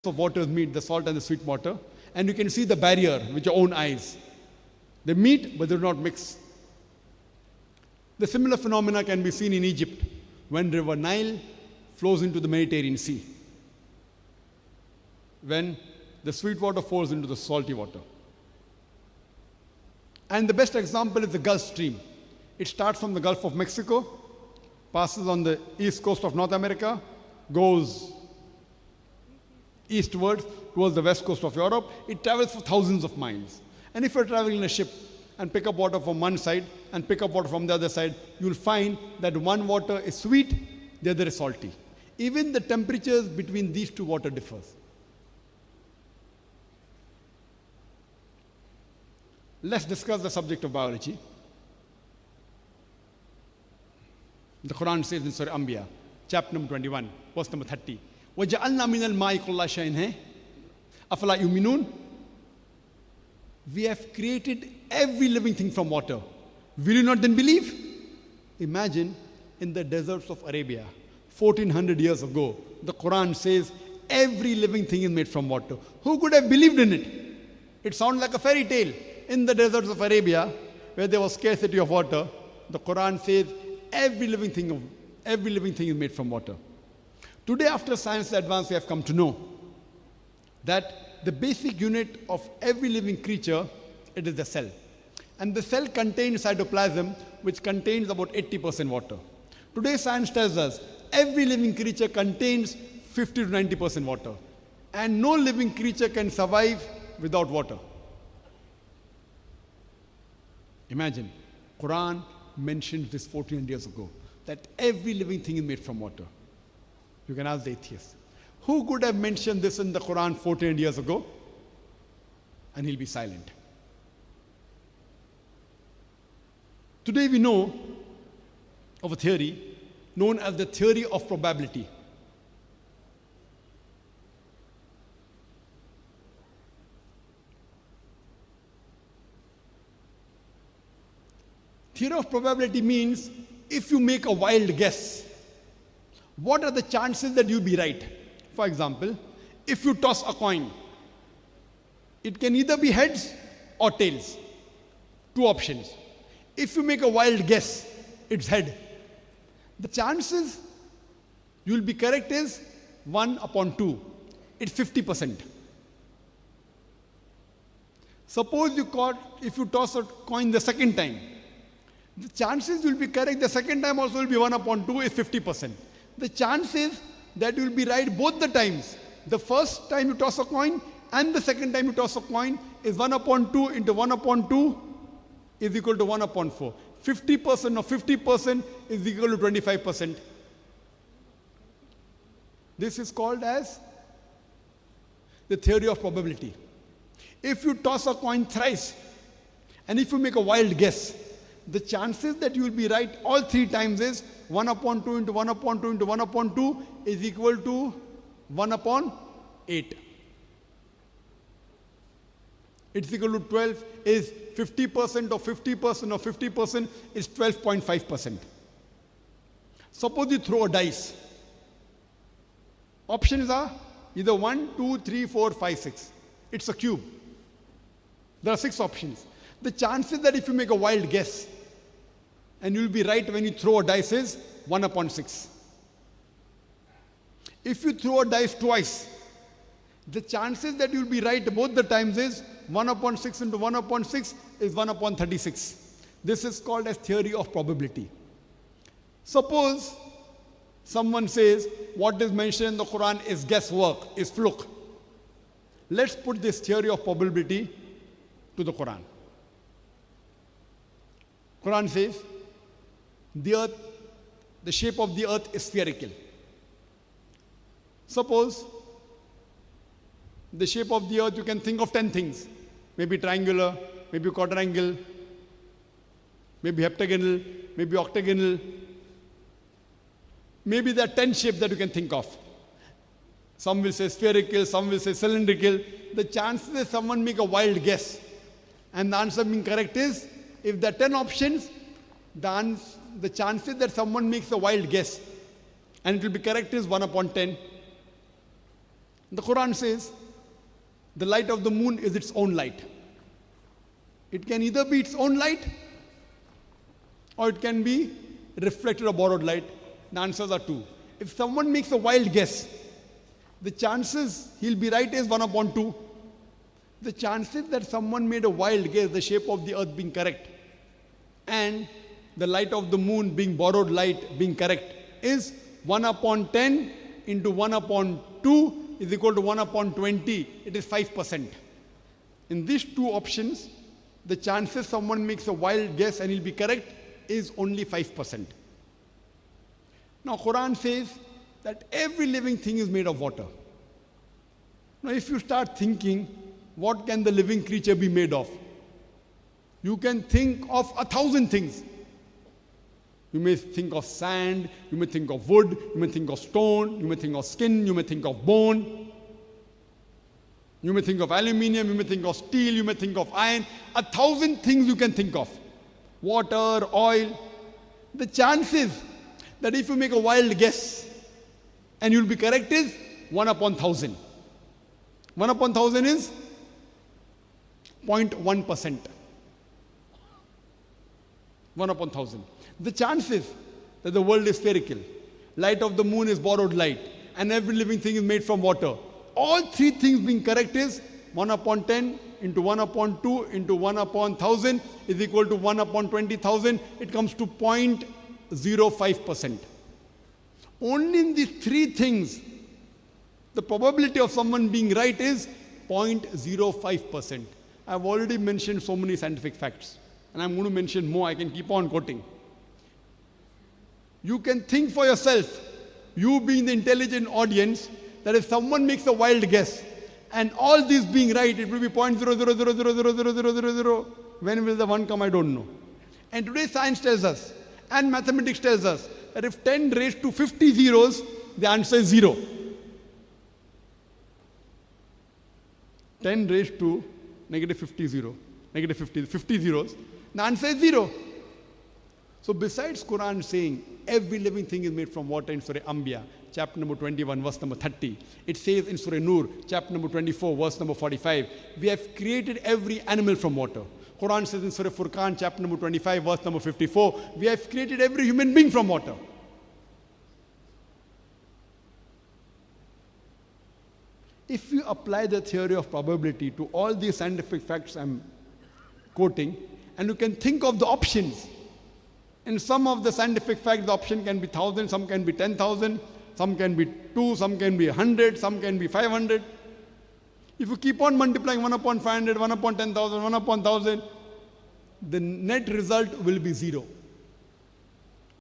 of waters meet, the salt and the sweet water, and you can see the barrier with your own eyes. They meet, but they do not mix. The similar phenomena can be seen in Egypt when River Nile flows into the Mediterranean Sea, when the sweet water falls into the salty water. And the best example is the Gulf Stream. It starts from the Gulf of Mexico, passes on the east coast of North America, goes eastwards towards the west coast of Europe. It travels for thousands of miles. And if you're traveling in a ship and pick up water from one side and pick up water from the other side, you'll find that one water is sweet, the other is salty. Even the temperatures between these two water differs. Let's discuss the subject of biology. The Quran says in Surah Anbiya, chapter number 21, verse number 30, وَجَعَلْنَا مِنَ الْمَاءِ كُلَّ شَيْءٍ هَيٍّ أَفَلَا يُؤْمِنُونَ. We have created every living thing from water. Will you not then believe? Imagine in the deserts of Arabia, 1400 years ago, the Quran says every living thing is made from water. Who could have believed in it? It sounds like a fairy tale. In the deserts of Arabia, where there was scarcity of water, the Quran says every living thing is made from water. Today, after science advance, we have come to know that the basic unit of every living creature, it is the cell. And the cell contains cytoplasm, which contains about 80% water. Today, science tells us every living creature contains 50 to 90% water. And no living creature can survive without water. Imagine, Quran mentioned this 1400 years ago, that every living thing is made from water. You can ask the atheist, who could have mentioned this in the Quran 1400 years ago? And he'll be silent. Today we know of a theory known as the theory of probability. Theory of probability means if you make a wild guess, what are the chances that you'll be right? For example, if you toss a coin, it can either be heads or tails. Two options. If you make a wild guess, it's head. The chances you'll be correct is 1 upon 2. It's 50%. Suppose if you toss a coin the second time, the chances you'll be correct the second time also will be 1 upon 2 is 50%. The chances that you'll be right both the times, the first time you toss a coin and the second time you toss a coin, is 1 upon 2 into 1 upon 2 is equal to 1 upon 4. 50% of 50% is equal to 25%. This is called as the theory of probability. If you toss a coin thrice and if you make a wild guess, the chances that you will be right all three times is 1 upon 2 into 1 upon 2 into 1 upon 2 is equal to 1 upon 8. It's equal to 12 is 50% of 50% of 50% is 12.5%. Suppose you throw a dice. Options are either 1, 2, 3, 4, 5, 6. It's a cube. There are 6 options. The chances that if you make a wild guess and you'll be right when you throw a dice is 1 upon 6. If you throw a dice twice, the chances that you'll be right both the times is 1 upon 6 into 1 upon 6 is 1 upon 36. This is called as theory of probability. Suppose someone says what is mentioned in the Quran is guesswork, is fluke. Let's put this theory of probability to the Quran. Quran says the shape of the earth is spherical. Suppose the shape of the earth, you can think of 10 things. Maybe triangular, maybe quadrangle, maybe heptagonal, maybe octagonal. Maybe there are 10 shapes that you can think of. Some will say spherical, some will say cylindrical. The chances that someone make a wild guess and the answer being correct is, if there are 10 options, the chances that someone makes a wild guess and it will be correct is 1 upon 10. The Quran says the light of the moon is its own light. It can either be its own light or it can be reflected or borrowed light. The answers are two. If someone makes a wild guess, the chances he'll be right is 1 upon 2. The chances that someone made a wild guess, the shape of the earth being correct, and the light of the moon being borrowed light being correct, is 1 upon 10 into 1 upon 2 is equal to 1 upon 20. It is 5%. In these two options, the chances someone makes a wild guess and he'll be correct is only 5%. Now, Quran says that every living thing is made of water. Now, if you start thinking, what can the living creature be made of? You can think of 1,000 things. You may think of sand, you may think of wood, you may think of stone, you may think of skin, you may think of bone. You may think of aluminium, you may think of steel, you may think of iron. 1,000 things you can think of. Water, oil. The chances that if you make a wild guess and you'll be correct is 1 upon 1,000. 1 upon 1,000 is 0.1%. 1 upon 1,000. The chances that the world is spherical, light of the moon is borrowed light, and every living thing is made from water. All three things being correct is 1 upon 10 into 1 upon 2 into 1 upon 1,000 is equal to 1 upon 20,000. It comes to 0.05%. Only in these three things, the probability of someone being right is 0.05%. I've already mentioned so many scientific facts, and I'm going to mention more. I can keep on quoting. You can think for yourself, you being the intelligent audience, that if someone makes a wild guess, and all these being right, it will be 0.00000000. When will the one come? I don't know. And today science tells us, and mathematics tells us, that if 10 raised to 50 zeros, the answer is 0. 10 raised to negative 50 zeros, the answer is 0. So besides Quran saying every living thing is made from water in Surah Anbiya, chapter number 21, verse number 30. It says in Surah Nur, chapter number 24, verse number 45, we have created every animal from water. Quran says in Surah Furqan, chapter number 25, verse number 54, we have created every human being from water. If you apply the theory of probability to all these scientific facts I'm quoting, and you can think of the options, in some of the scientific facts, the option can be 1,000, some can be 10,000, some can be 2, some can be 100, some can be 500. If you keep on multiplying 1 upon 500, 1 upon 10,000, 1 upon 1,000, the net result will be 0.